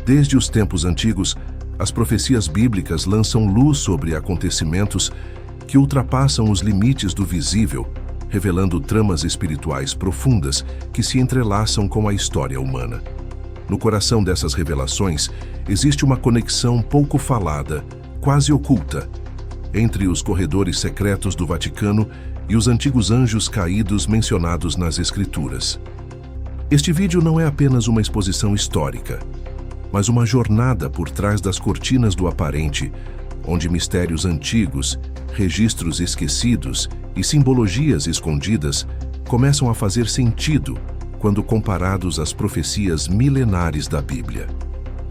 Desde os tempos antigos, as profecias bíblicas lançam luz sobre acontecimentos que ultrapassam os limites do visível, revelando tramas espirituais profundas que se entrelaçam com a história humana. No coração dessas revelações, existe uma conexão pouco falada, quase oculta, entre os corredores secretos do Vaticano e os antigos anjos caídos mencionados nas Escrituras. Este vídeo não é apenas uma exposição histórica, mas uma jornada por trás das cortinas do aparente, onde mistérios antigos, registros esquecidos e simbologias escondidas começam a fazer sentido quando comparados às profecias milenares da Bíblia.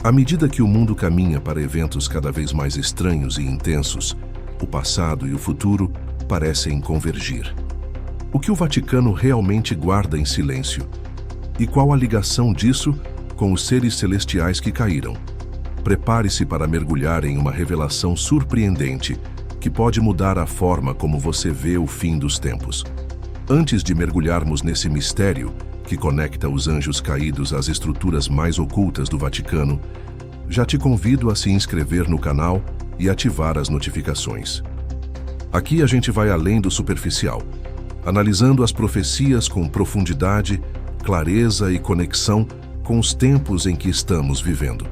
À medida que o mundo caminha para eventos cada vez mais estranhos e intensos, o passado e o futuro parecem convergir. O que o Vaticano realmente guarda em silêncio? E qual a ligação disso com os seres celestiais que caíram? Prepare-se para mergulhar em uma revelação surpreendente que pode mudar a forma como você vê o fim dos tempos. Antes de mergulharmos nesse mistério que conecta os anjos caídos às estruturas mais ocultas do Vaticano, já te convido a se inscrever no canal e ativar as notificações. Aqui a gente vai além do superficial, analisando as profecias com profundidade, clareza e conexão com os tempos em que estamos vivendo.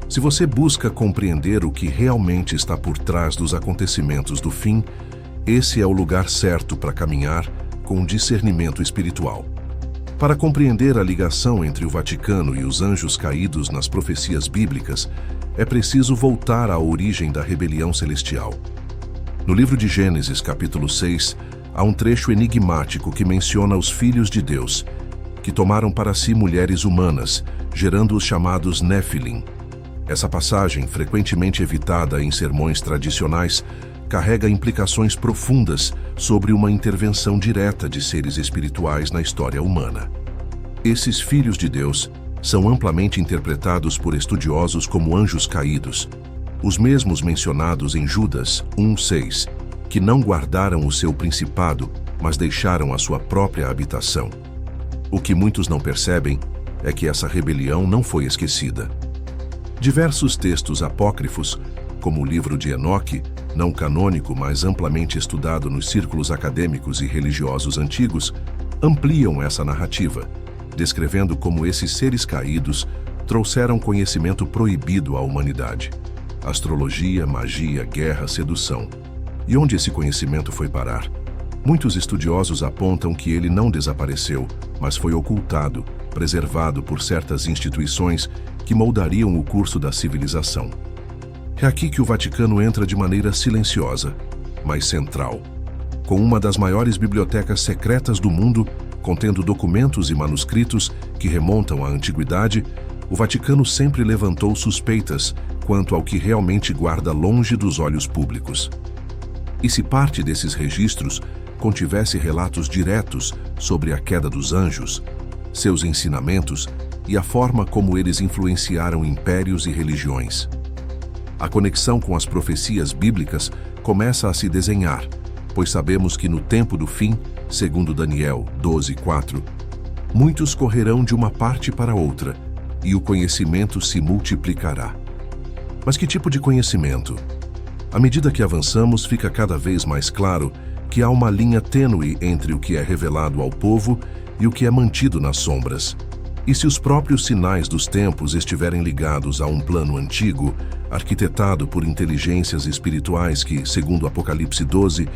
Se você busca compreender o que realmente está por trás dos acontecimentos do fim, esse é o lugar certo para caminhar com discernimento espiritual. Para compreender a ligação entre o Vaticano e os anjos caídos nas profecias bíblicas, é preciso voltar à origem da rebelião celestial. No livro de Gênesis, capítulo 6, há um trecho enigmático que menciona os filhos de Deus, que tomaram para si mulheres humanas, gerando os chamados Néfilim. Essa passagem, frequentemente evitada em sermões tradicionais, carrega implicações profundas sobre uma intervenção direta de seres espirituais na história humana. Esses filhos de Deus são amplamente interpretados por estudiosos como anjos caídos, os mesmos mencionados em Judas 1:6, que não guardaram o seu principado, mas deixaram a sua própria habitação. O que muitos não percebem é que essa rebelião não foi esquecida. Diversos textos apócrifos, como o livro de Enoque, não canônico, mas amplamente estudado nos círculos acadêmicos e religiosos antigos, ampliam essa narrativa, descrevendo como esses seres caídos trouxeram conhecimento proibido à humanidade: astrologia, magia, guerra, sedução. E onde esse conhecimento foi parar? Muitos estudiosos apontam que ele não desapareceu, mas foi ocultado, preservado por certas instituições que moldariam o curso da civilização. É aqui que o Vaticano entra de maneira silenciosa, mas central. Com uma das maiores bibliotecas secretas do mundo, contendo documentos e manuscritos que remontam à antiguidade, o Vaticano sempre levantou suspeitas quanto ao que realmente guarda longe dos olhos públicos. E se parte desses registros contivesse relatos diretos sobre a queda dos anjos, seus ensinamentos e a forma como eles influenciaram impérios e religiões? A conexão com as profecias bíblicas começa a se desenhar, pois sabemos que no tempo do fim, segundo Daniel 12:4, muitos correrão de uma parte para outra e o conhecimento se multiplicará. Mas que tipo de conhecimento? À medida que avançamos, fica cada vez mais claro que há uma linha tênue entre o que é revelado ao povo e o que é mantido nas sombras. E se os próprios sinais dos tempos estiverem ligados a um plano antigo, arquitetado por inteligências espirituais que, segundo Apocalipse 12,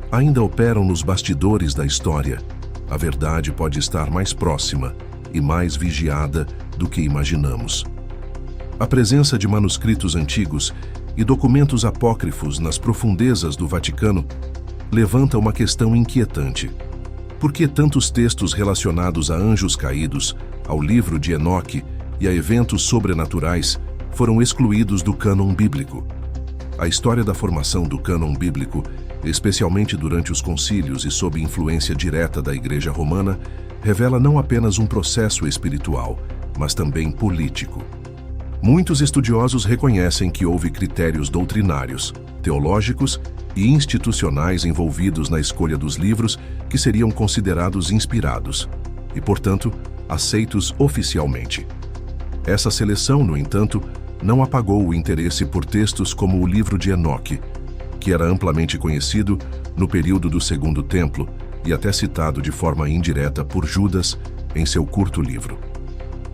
ainda operam nos bastidores da história, a verdade pode estar mais próxima e mais vigiada do que imaginamos. A presença de manuscritos antigos e documentos apócrifos nas profundezas do Vaticano levanta uma questão inquietante. Por que tantos textos relacionados a anjos caídos, ao livro de Enoque e a eventos sobrenaturais foram excluídos do cânon bíblico? A história da formação do cânon bíblico, especialmente durante os concílios e sob influência direta da Igreja Romana, revela não apenas um processo espiritual, mas também político. Muitos estudiosos reconhecem que houve critérios doutrinários, teológicos e institucionais envolvidos na escolha dos livros que seriam considerados inspirados e, portanto, aceitos oficialmente. Essa seleção, no entanto, não apagou o interesse por textos como o livro de Enoque, que era amplamente conhecido no período do Segundo Templo e até citado de forma indireta por Judas em seu curto livro.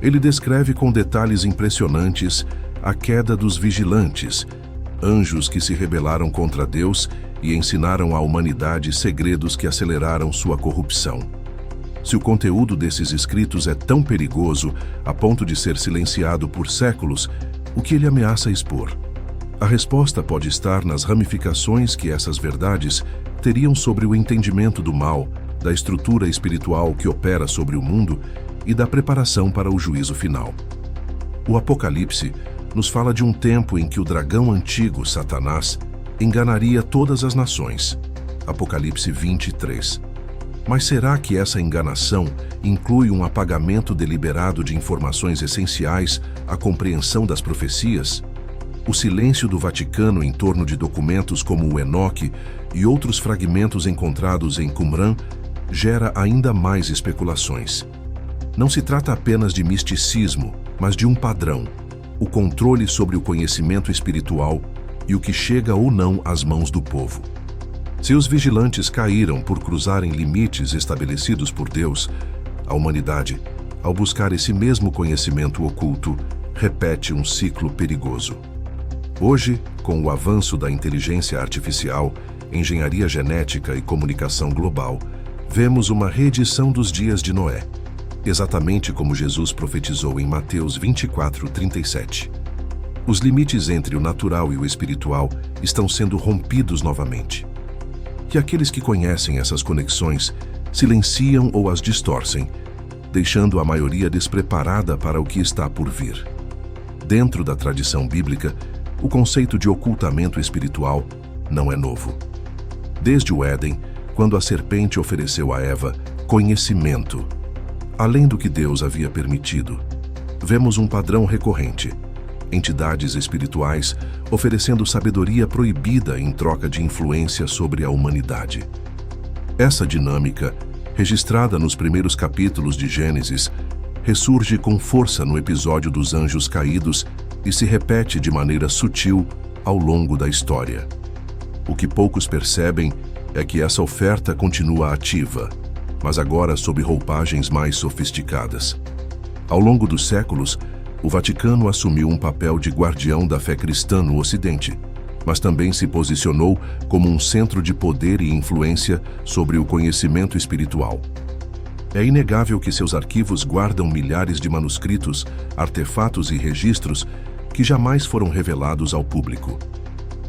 Ele descreve com detalhes impressionantes a queda dos vigilantes, anjos que se rebelaram contra Deus e ensinaram à humanidade segredos que aceleraram sua corrupção. Se o conteúdo desses escritos é tão perigoso a ponto de ser silenciado por séculos, o que ele ameaça expor? A resposta pode estar nas ramificações que essas verdades teriam sobre o entendimento do mal, da estrutura espiritual que opera sobre o mundo e da preparação para o juízo final. O Apocalipse nos fala de um tempo em que o dragão antigo, Satanás, enganaria todas as nações. Apocalipse 23. Mas será que essa enganação inclui um apagamento deliberado de informações essenciais à compreensão das profecias? O silêncio do Vaticano em torno de documentos como o Enoque e outros fragmentos encontrados em Qumran gera ainda mais especulações. Não se trata apenas de misticismo, mas de um padrão, o controle sobre o conhecimento espiritual e o que chega ou não às mãos do povo. Se os vigilantes caíram por cruzarem limites estabelecidos por Deus, a humanidade, ao buscar esse mesmo conhecimento oculto, repete um ciclo perigoso. Hoje, com o avanço da inteligência artificial, engenharia genética e comunicação global, vemos uma reedição dos dias de Noé, exatamente como Jesus profetizou em Mateus 24:37. Os limites entre o natural e o espiritual estão sendo rompidos novamente. E aqueles que conhecem essas conexões silenciam ou as distorcem, deixando a maioria despreparada para o que está por vir. Dentro da tradição bíblica, o conceito de ocultamento espiritual não é novo. Desde o Éden, quando a serpente ofereceu a Eva conhecimento, além do que Deus havia permitido, vemos um padrão recorrente: entidades espirituais oferecendo sabedoria proibida em troca de influência sobre a humanidade. Essa dinâmica, registrada nos primeiros capítulos de Gênesis, ressurge com força no episódio dos anjos caídos e se repete de maneira sutil ao longo da história. O que poucos percebem é que essa oferta continua ativa, mas agora sob roupagens mais sofisticadas. Ao longo dos séculos, o Vaticano assumiu um papel de guardião da fé cristã no Ocidente, mas também se posicionou como um centro de poder e influência sobre o conhecimento espiritual. É inegável que seus arquivos guardam milhares de manuscritos, artefatos e registros que jamais foram revelados ao público.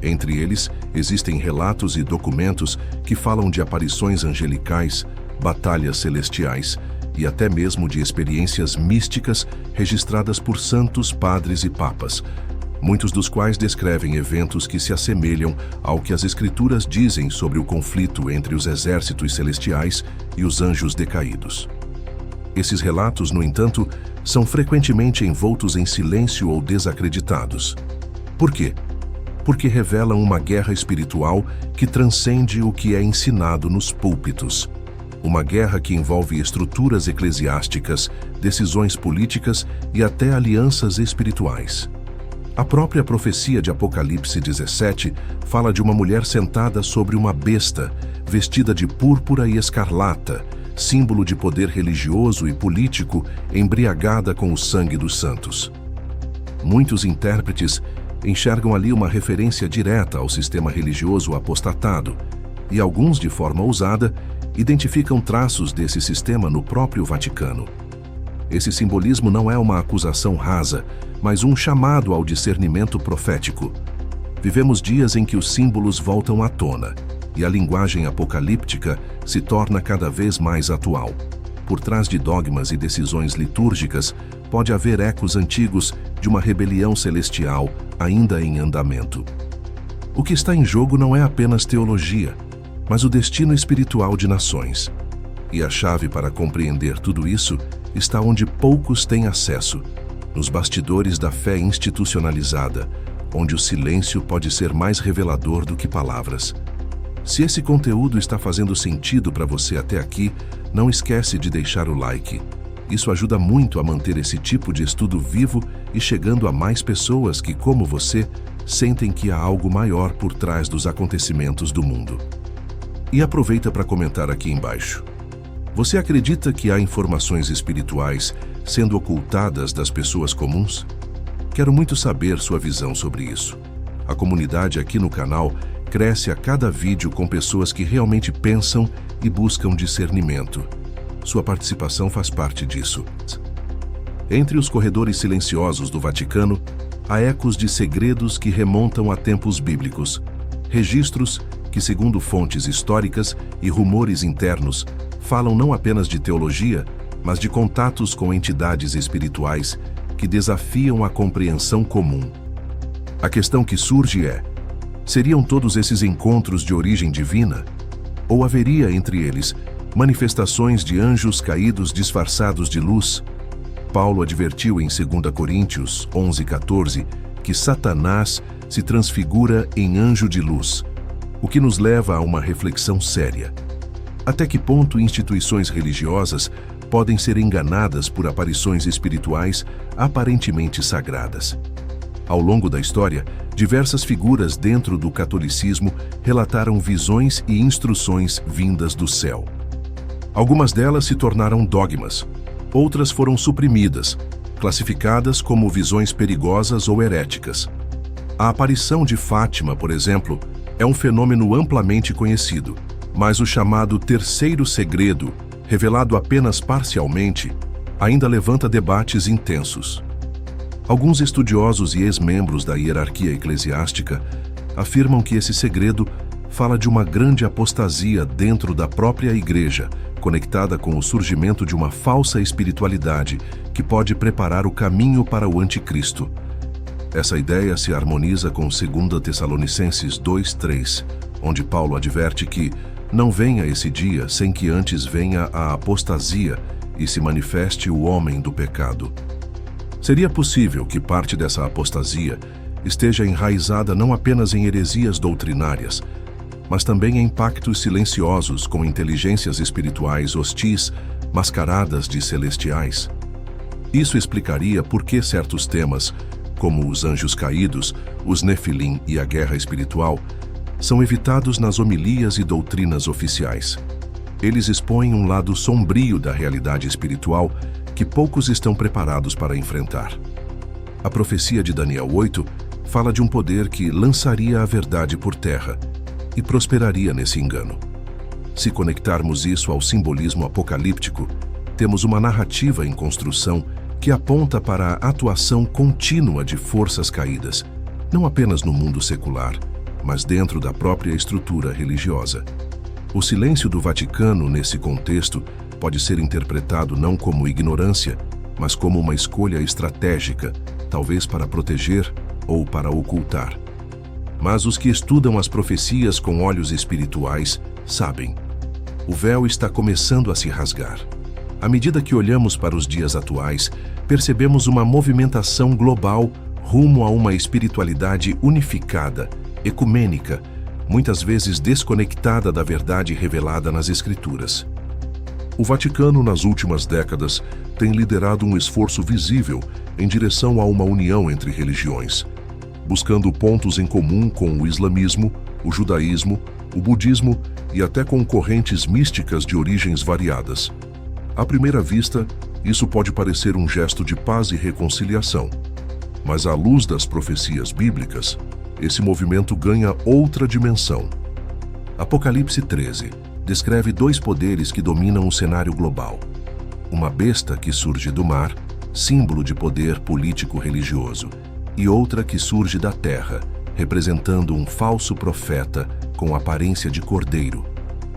Entre eles, existem relatos e documentos que falam de aparições angelicais, batalhas celestiais e até mesmo de experiências místicas registradas por santos, padres e papas, muitos dos quais descrevem eventos que se assemelham ao que as Escrituras dizem sobre o conflito entre os exércitos celestiais e os anjos decaídos. Esses relatos, no entanto, são frequentemente envoltos em silêncio ou desacreditados. Por quê? Porque revelam uma guerra espiritual que transcende o que é ensinado nos púlpitos. Uma guerra que envolve estruturas eclesiásticas, decisões políticas e até alianças espirituais. A própria profecia de Apocalipse 17 fala de uma mulher sentada sobre uma besta, vestida de púrpura e escarlata, símbolo de poder religioso e político, embriagada com o sangue dos santos. Muitos intérpretes enxergam ali uma referência direta ao sistema religioso apostatado, e alguns, de forma ousada, identificam traços desse sistema no próprio Vaticano. Esse simbolismo não é uma acusação rasa, mas um chamado ao discernimento profético. Vivemos dias em que os símbolos voltam à tona, e a linguagem apocalíptica se torna cada vez mais atual. Por trás de dogmas e decisões litúrgicas, pode haver ecos antigos de uma rebelião celestial ainda em andamento. O que está em jogo não é apenas teologia, mas o destino espiritual de nações. E a chave para compreender tudo isso está onde poucos têm acesso, nos bastidores da fé institucionalizada, onde o silêncio pode ser mais revelador do que palavras. Se esse conteúdo está fazendo sentido para você até aqui, não esquece de deixar o like. Isso ajuda muito a manter esse tipo de estudo vivo e chegando a mais pessoas que, como você, sentem que há algo maior por trás dos acontecimentos do mundo. E aproveita para comentar aqui embaixo. Você acredita que há informações espirituais sendo ocultadas das pessoas comuns? Quero muito saber sua visão sobre isso. A comunidade aqui no canal cresce a cada vídeo com pessoas que realmente pensam e buscam discernimento. Sua participação faz parte disso. Entre os corredores silenciosos do Vaticano, há ecos de segredos que remontam a tempos bíblicos, registros que, segundo fontes históricas e rumores internos, falam não apenas de teologia, mas de contatos com entidades espirituais que desafiam a compreensão comum. A questão que surge é: seriam todos esses encontros de origem divina? Ou haveria entre eles manifestações de anjos caídos disfarçados de luz? Paulo advertiu em 2 Coríntios 11:14 que Satanás se transfigura em anjo de luz, o que nos leva a uma reflexão séria. Até que ponto instituições religiosas podem ser enganadas por aparições espirituais aparentemente sagradas? Ao longo da história, diversas figuras dentro do catolicismo relataram visões e instruções vindas do céu. Algumas delas se tornaram dogmas, outras foram suprimidas, classificadas como visões perigosas ou heréticas. A aparição de Fátima, por exemplo, é um fenômeno amplamente conhecido, mas o chamado terceiro segredo, revelado apenas parcialmente, ainda levanta debates intensos. Alguns estudiosos e ex-membros da hierarquia eclesiástica afirmam que esse segredo fala de uma grande apostasia dentro da própria Igreja, conectada com o surgimento de uma falsa espiritualidade que pode preparar o caminho para o anticristo. Essa ideia se harmoniza com 2 Tessalonicenses 2:3, onde Paulo adverte que não venha esse dia sem que antes venha a apostasia e se manifeste o homem do pecado. Seria possível que parte dessa apostasia esteja enraizada não apenas em heresias doutrinárias, mas também em pactos silenciosos com inteligências espirituais hostis, mascaradas de celestiais. Isso explicaria por que certos temas, como os anjos caídos, os nefilim e a guerra espiritual, são evitados nas homilias e doutrinas oficiais. Eles expõem um lado sombrio da realidade espiritual que poucos estão preparados para enfrentar. A profecia de Daniel 8 fala de um poder que lançaria a verdade por terra e prosperaria nesse engano. Se conectarmos isso ao simbolismo apocalíptico, temos uma narrativa em construção que aponta para a atuação contínua de forças caídas, não apenas no mundo secular, mas dentro da própria estrutura religiosa. O silêncio do Vaticano nesse contexto pode ser interpretado não como ignorância, mas como uma escolha estratégica, talvez para proteger ou para ocultar. Mas os que estudam as profecias com olhos espirituais sabem: o véu está começando a se rasgar. À medida que olhamos para os dias atuais, percebemos uma movimentação global rumo a uma espiritualidade unificada, ecumênica, muitas vezes desconectada da verdade revelada nas Escrituras. O Vaticano, nas últimas décadas, tem liderado um esforço visível em direção a uma união entre religiões, buscando pontos em comum com o islamismo, o judaísmo, o budismo e até com correntes místicas de origens variadas. À primeira vista, isso pode parecer um gesto de paz e reconciliação, mas à luz das profecias bíblicas, esse movimento ganha outra dimensão. Apocalipse 13 descreve dois poderes que dominam o cenário global: uma besta que surge do mar, símbolo de poder político-religioso, e outra que surge da terra, representando um falso profeta com aparência de cordeiro,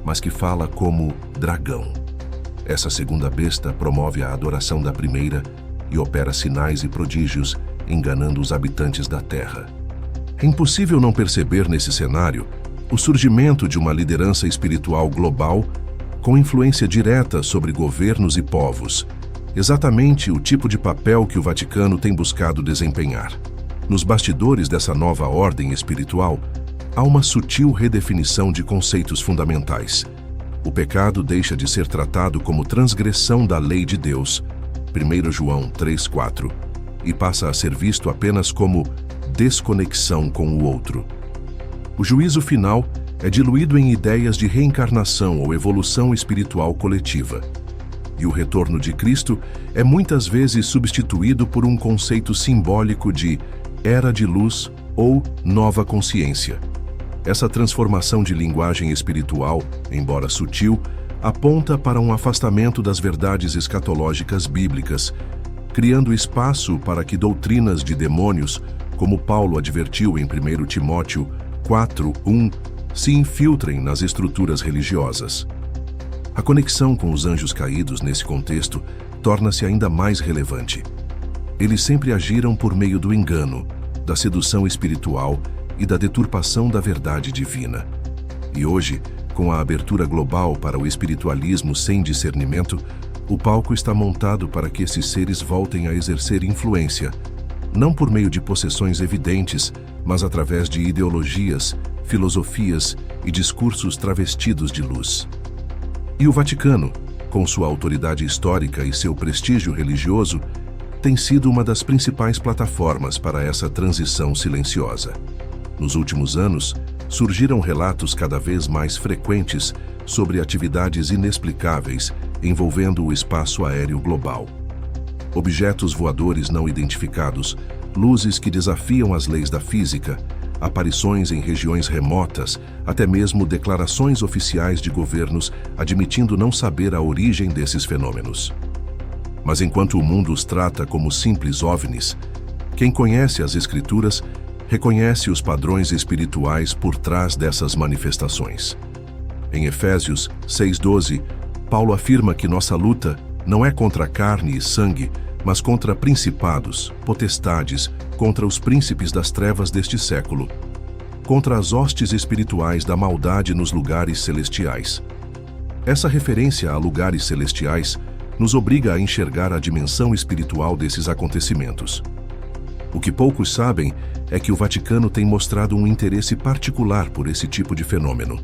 mas que fala como dragão. Essa segunda besta promove a adoração da primeira e opera sinais e prodígios, enganando os habitantes da terra. É impossível não perceber nesse cenário o surgimento de uma liderança espiritual global com influência direta sobre governos e povos, exatamente o tipo de papel que o Vaticano tem buscado desempenhar. Nos bastidores dessa nova ordem espiritual, há uma sutil redefinição de conceitos fundamentais. O pecado deixa de ser tratado como transgressão da lei de Deus, 1 João 3,4, e passa a ser visto apenas como desconexão com o outro. O juízo final é diluído em ideias de reencarnação ou evolução espiritual coletiva. E o retorno de Cristo é muitas vezes substituído por um conceito simbólico de era de luz ou nova consciência. Essa transformação de linguagem espiritual, embora sutil, aponta para um afastamento das verdades escatológicas bíblicas, criando espaço para que doutrinas de demônios, como Paulo advertiu em 1 Timóteo 4:1, se infiltrem nas estruturas religiosas. A conexão com os anjos caídos nesse contexto torna-se ainda mais relevante. Eles sempre agiram por meio do engano, da sedução espiritual e da deturpação da verdade divina. E hoje, com a abertura global para o espiritualismo sem discernimento, o palco está montado para que esses seres voltem a exercer influência, não por meio de possessões evidentes, mas através de ideologias, filosofias e discursos travestidos de luz. E o Vaticano, com sua autoridade histórica e seu prestígio religioso, tem sido uma das principais plataformas para essa transição silenciosa. Nos últimos anos, surgiram relatos cada vez mais frequentes sobre atividades inexplicáveis envolvendo o espaço aéreo global. Objetos voadores não identificados, luzes que desafiam as leis da física, aparições em regiões remotas, até mesmo declarações oficiais de governos admitindo não saber a origem desses fenômenos. Mas enquanto o mundo os trata como simples OVNIs, quem conhece as Escrituras reconhece os padrões espirituais por trás dessas manifestações. Em Efésios 6:12, Paulo afirma que nossa luta não é contra carne e sangue, mas contra principados, potestades, contra os príncipes das trevas deste século, contra as hostes espirituais da maldade nos lugares celestiais. Essa referência a lugares celestiais nos obriga a enxergar a dimensão espiritual desses acontecimentos. O que poucos sabem é que o Vaticano tem mostrado um interesse particular por esse tipo de fenômeno.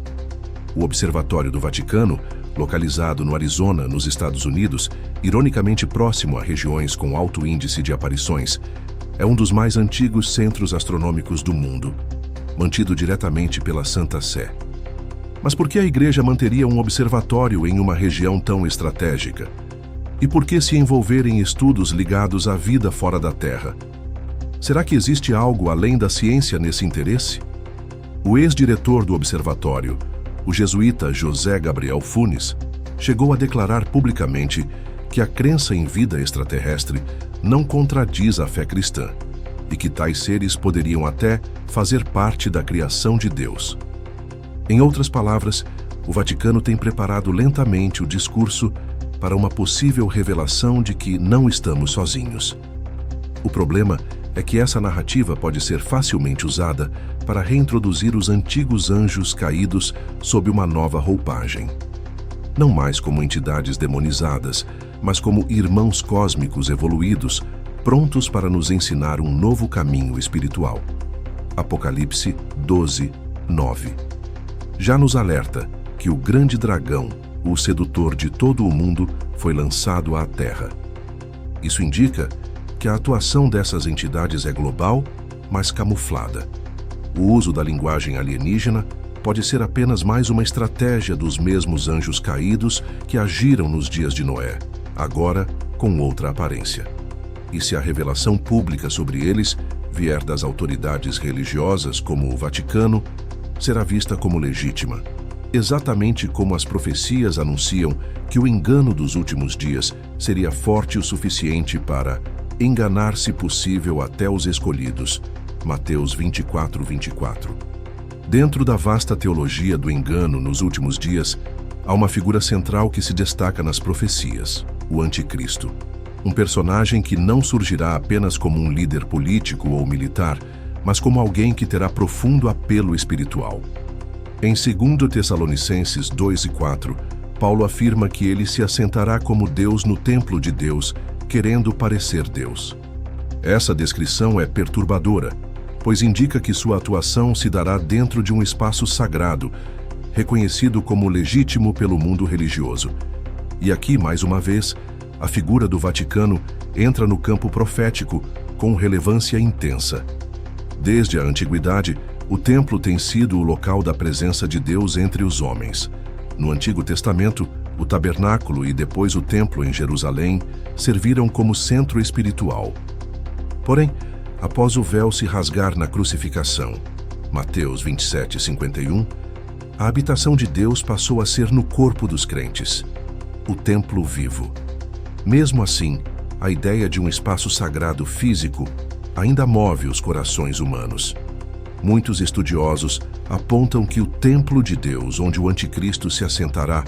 O Observatório do Vaticano, localizado no Arizona, nos Estados Unidos, ironicamente próximo a regiões com alto índice de aparições, é um dos mais antigos centros astronômicos do mundo, mantido diretamente pela Santa Sé. Mas por que a Igreja manteria um observatório em uma região tão estratégica? E por que se envolver em estudos ligados à vida fora da Terra? Será que existe algo além da ciência nesse interesse? O ex-diretor do observatório, o jesuíta José Gabriel Funes, chegou a declarar publicamente que a crença em vida extraterrestre não contradiz a fé cristã e que tais seres poderiam até fazer parte da criação de Deus. Em outras palavras, o Vaticano tem preparado lentamente o discurso para uma possível revelação de que não estamos sozinhos. O problema é que essa narrativa pode ser facilmente usada para reintroduzir os antigos anjos caídos sob uma nova roupagem. Não mais como entidades demonizadas, mas como irmãos cósmicos evoluídos, prontos para nos ensinar um novo caminho espiritual. Apocalipse 12:9. Já nos alerta que o grande dragão, o sedutor de todo o mundo, foi lançado à terra. Isso indica que a atuação dessas entidades é global, mas camuflada. O uso da linguagem alienígena pode ser apenas mais uma estratégia dos mesmos anjos caídos que agiram nos dias de Noé, agora com outra aparência. E se a revelação pública sobre eles vier das autoridades religiosas, como o Vaticano, será vista como legítima, exatamente como as profecias anunciam que o engano dos últimos dias seria forte o suficiente para enganar, se possível, até os escolhidos. Mateus 24:24. Dentro da vasta teologia do engano nos últimos dias, há uma figura central que se destaca nas profecias: o Anticristo. Um personagem que não surgirá apenas como um líder político ou militar, mas como alguém que terá profundo apelo espiritual. Em 2 Tessalonicenses 2:4, Paulo afirma que ele se assentará como Deus no templo de Deus, querendo parecer Deus. Essa descrição é perturbadora, pois indica que sua atuação se dará dentro de um espaço sagrado, reconhecido como legítimo pelo mundo religioso. E aqui, mais uma vez, a figura do Vaticano entra no campo profético com relevância intensa. Desde a antiguidade, o templo tem sido o local da presença de Deus entre os homens. No Antigo Testamento, o tabernáculo e depois o templo em Jerusalém serviram como centro espiritual. Porém, após o véu se rasgar na crucificação, Mateus 27:51, a habitação de Deus passou a ser no corpo dos crentes, o templo vivo. Mesmo assim, a ideia de um espaço sagrado físico ainda move os corações humanos. Muitos estudiosos apontam que o templo de Deus, onde o anticristo se assentará,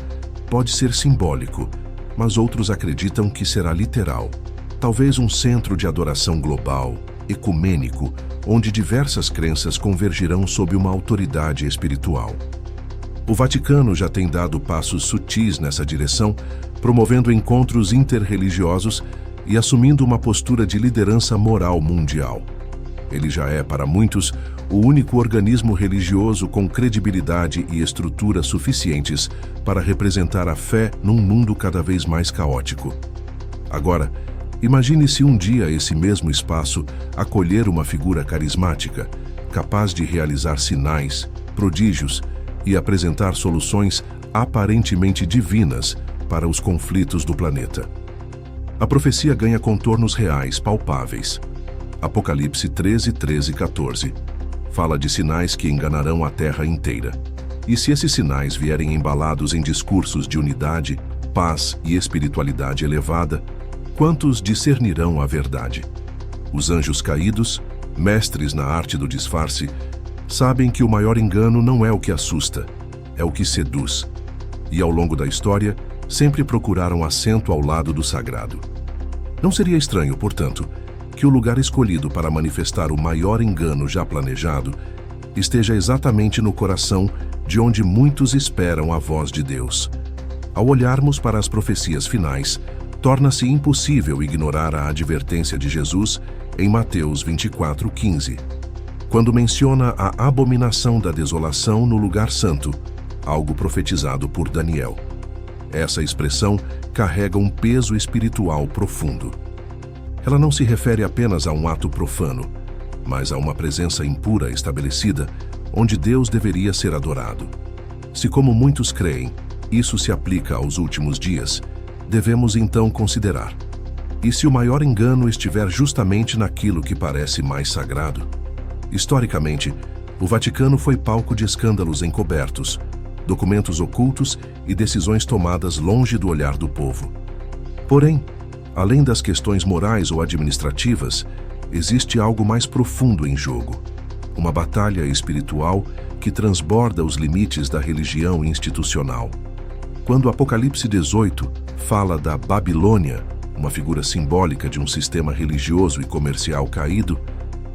pode ser simbólico, mas outros acreditam que será literal. Talvez um centro de adoração global, ecumênico, onde diversas crenças convergirão sob uma autoridade espiritual. O Vaticano já tem dado passos sutis nessa direção, promovendo encontros interreligiosos e assumindo uma postura de liderança moral mundial. Ele já é, para muitos, o único organismo religioso com credibilidade e estrutura suficientes para representar a fé num mundo cada vez mais caótico. Agora, imagine se um dia esse mesmo espaço acolher uma figura carismática, capaz de realizar sinais, prodígios e apresentar soluções aparentemente divinas para os conflitos do planeta. A profecia ganha contornos reais, palpáveis. Apocalipse 13:13-14 fala de sinais que enganarão a terra inteira. E se esses sinais vierem embalados em discursos de unidade, paz e espiritualidade elevada, quantos discernirão a verdade? Os anjos caídos, mestres na arte do disfarce, sabem que o maior engano não é o que assusta, é o que seduz. E ao longo da história, sempre procuraram assento ao lado do sagrado. Não seria estranho, portanto, que o lugar escolhido para manifestar o maior engano já planejado esteja exatamente no coração de onde muitos esperam a voz de Deus. Ao olharmos para as profecias finais, torna-se impossível ignorar a advertência de Jesus em Mateus 24:15, quando menciona a abominação da desolação no lugar santo, algo profetizado por Daniel. Essa expressão carrega um peso espiritual profundo. Ela não se refere apenas a um ato profano, mas a uma presença impura estabelecida, onde Deus deveria ser adorado. Se, como muitos creem, isso se aplica aos últimos dias, devemos então considerar: e se o maior engano estiver justamente naquilo que parece mais sagrado? Historicamente, o Vaticano foi palco de escândalos encobertos, documentos ocultos e decisões tomadas longe do olhar do povo. Porém, além das questões morais ou administrativas, existe algo mais profundo em jogo. Uma batalha espiritual que transborda os limites da religião institucional. Quando Apocalipse 18 fala da Babilônia, uma figura simbólica de um sistema religioso e comercial caído,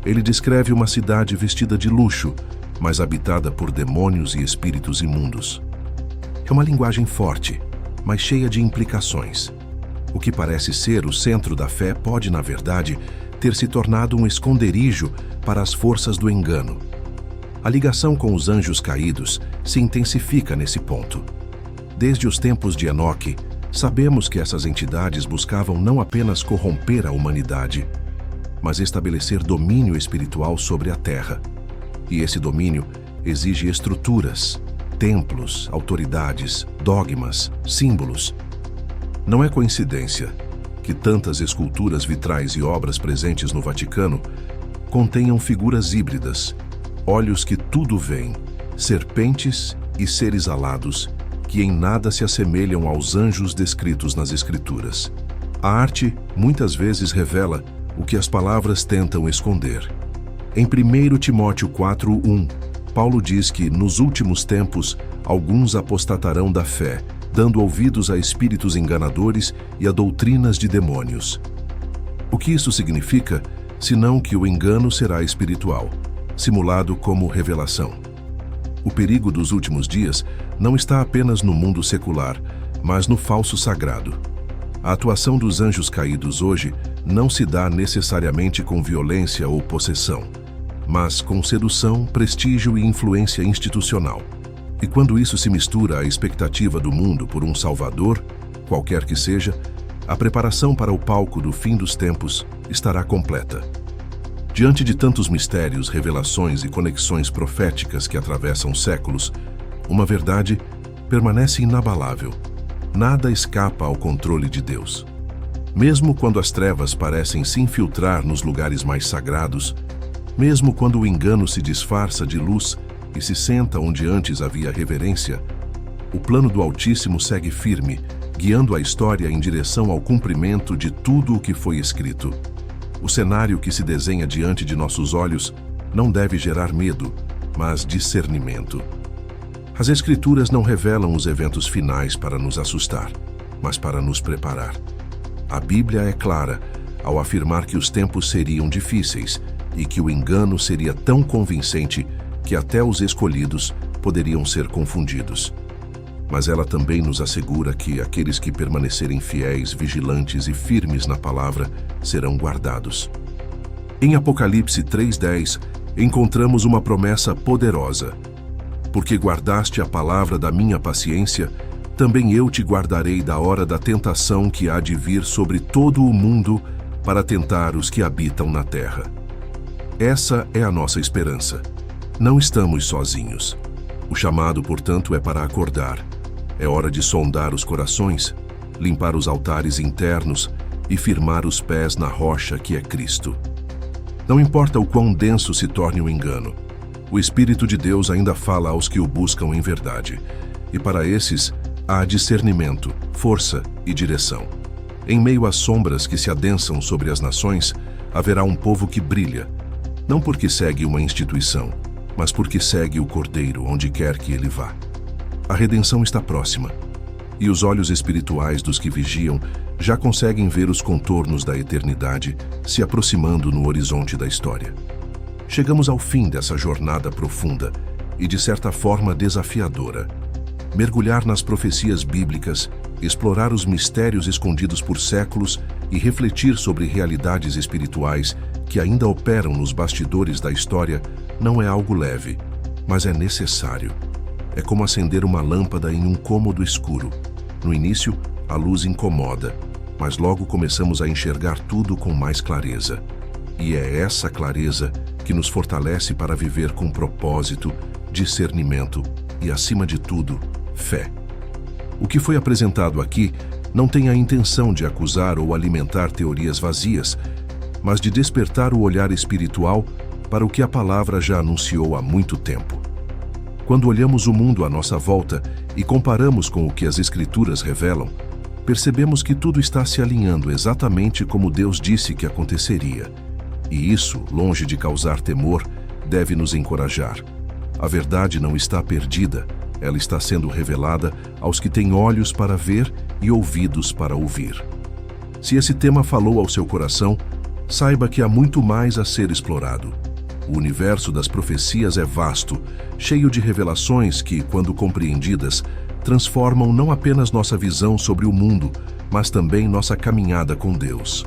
ele descreve uma cidade vestida de luxo, mas habitada por demônios e espíritos imundos. É uma linguagem forte, mas cheia de implicações. O que parece ser o centro da fé pode, na verdade, ter se tornado um esconderijo para as forças do engano. A ligação com os anjos caídos se intensifica nesse ponto. Desde os tempos de Enoque, sabemos que essas entidades buscavam não apenas corromper a humanidade, mas estabelecer domínio espiritual sobre a terra. E esse domínio exige estruturas, templos, autoridades, dogmas, símbolos. Não é coincidência que tantas esculturas vitrais e obras presentes no Vaticano contenham figuras híbridas, olhos que tudo veem, serpentes e seres alados, que em nada se assemelham aos anjos descritos nas Escrituras. A arte muitas vezes revela o que as palavras tentam esconder. Em 1 Timóteo 4:1, Paulo diz que, nos últimos tempos, alguns apostatarão da fé, dando ouvidos a espíritos enganadores e a doutrinas de demônios. O que isso significa, senão que o engano será espiritual, simulado como revelação? O perigo dos últimos dias não está apenas no mundo secular, mas no falso sagrado. A atuação dos anjos caídos hoje não se dá necessariamente com violência ou possessão, mas com sedução, prestígio e influência institucional. E quando isso se mistura à expectativa do mundo por um salvador, qualquer que seja, A preparação para o palco do fim dos tempos estará completa. Diante de tantos mistérios, revelações e conexões proféticas que atravessam séculos, uma verdade permanece inabalável. Nada escapa ao controle de Deus. Mesmo quando as trevas parecem se infiltrar nos lugares mais sagrados, mesmo quando o engano se disfarça de luz e se senta onde antes havia reverência, o plano do Altíssimo segue firme, guiando a história em direção ao cumprimento de tudo o que foi escrito. O cenário que se desenha diante de nossos olhos não deve gerar medo, mas discernimento. As Escrituras não revelam os eventos finais para nos assustar, mas para nos preparar. A Bíblia é clara ao afirmar que os tempos seriam difíceis e que o engano seria tão convincente que até os escolhidos poderiam ser confundidos. Mas ela também nos assegura que aqueles que permanecerem fiéis, vigilantes e firmes na palavra serão guardados. Em Apocalipse 3:10, encontramos uma promessa poderosa. Porque guardaste a palavra da minha paciência, também eu te guardarei da hora da tentação que há de vir sobre todo o mundo para tentar os que habitam na terra. Essa é a nossa esperança. Não estamos sozinhos. O chamado, portanto, é para acordar. É hora de sondar os corações, limpar os altares internos e firmar os pés na rocha que é Cristo. Não importa o quão denso se torne o engano, o Espírito de Deus ainda fala aos que o buscam em verdade, e para esses há discernimento, força e direção. Em meio às sombras que se adensam sobre as nações, haverá um povo que brilha, não porque segue uma instituição, mas porque segue o Cordeiro onde quer que ele vá. A redenção está próxima, e os olhos espirituais dos que vigiam já conseguem ver os contornos da eternidade se aproximando no horizonte da história. Chegamos ao fim dessa jornada profunda e, de certa forma, desafiadora. Mergulhar nas profecias bíblicas, explorar os mistérios escondidos por séculos e refletir sobre realidades espirituais que ainda operam nos bastidores da história não é algo leve, mas é necessário. É como acender uma lâmpada em um cômodo escuro. No início, a luz incomoda, mas logo começamos a enxergar tudo com mais clareza. E é essa clareza que nos fortalece para viver com propósito, discernimento e, acima de tudo, fé. O que foi apresentado aqui não tem a intenção de acusar ou alimentar teorias vazias, mas de despertar o olhar espiritual para o que a palavra já anunciou há muito tempo. Quando olhamos o mundo à nossa volta e comparamos com o que as Escrituras revelam, percebemos que tudo está se alinhando exatamente como Deus disse que aconteceria. E isso, longe de causar temor, deve nos encorajar. A verdade não está perdida, ela está sendo revelada aos que têm olhos para ver e ouvidos para ouvir. Se esse tema falou ao seu coração, saiba que há muito mais a ser explorado. O universo das profecias é vasto, cheio de revelações que, quando compreendidas, transformam não apenas nossa visão sobre o mundo, mas também nossa caminhada com Deus.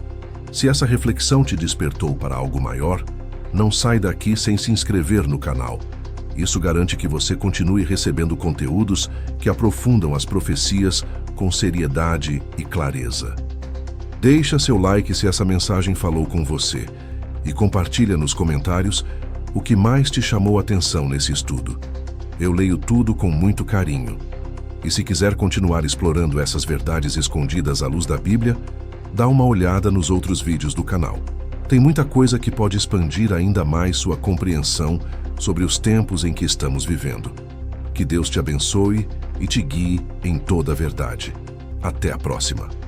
Se essa reflexão te despertou para algo maior, não sai daqui sem se inscrever no canal. Isso garante que você continue recebendo conteúdos que aprofundam as profecias com seriedade e clareza. Deixa seu like se essa mensagem falou com você e compartilha nos comentários o que mais te chamou a atenção nesse estudo. Eu leio tudo com muito carinho. E se quiser continuar explorando essas verdades escondidas à luz da Bíblia, dá uma olhada nos outros vídeos do canal. Tem muita coisa que pode expandir ainda mais sua compreensão sobre os tempos em que estamos vivendo. Que Deus te abençoe e te guie em toda a verdade. Até a próxima.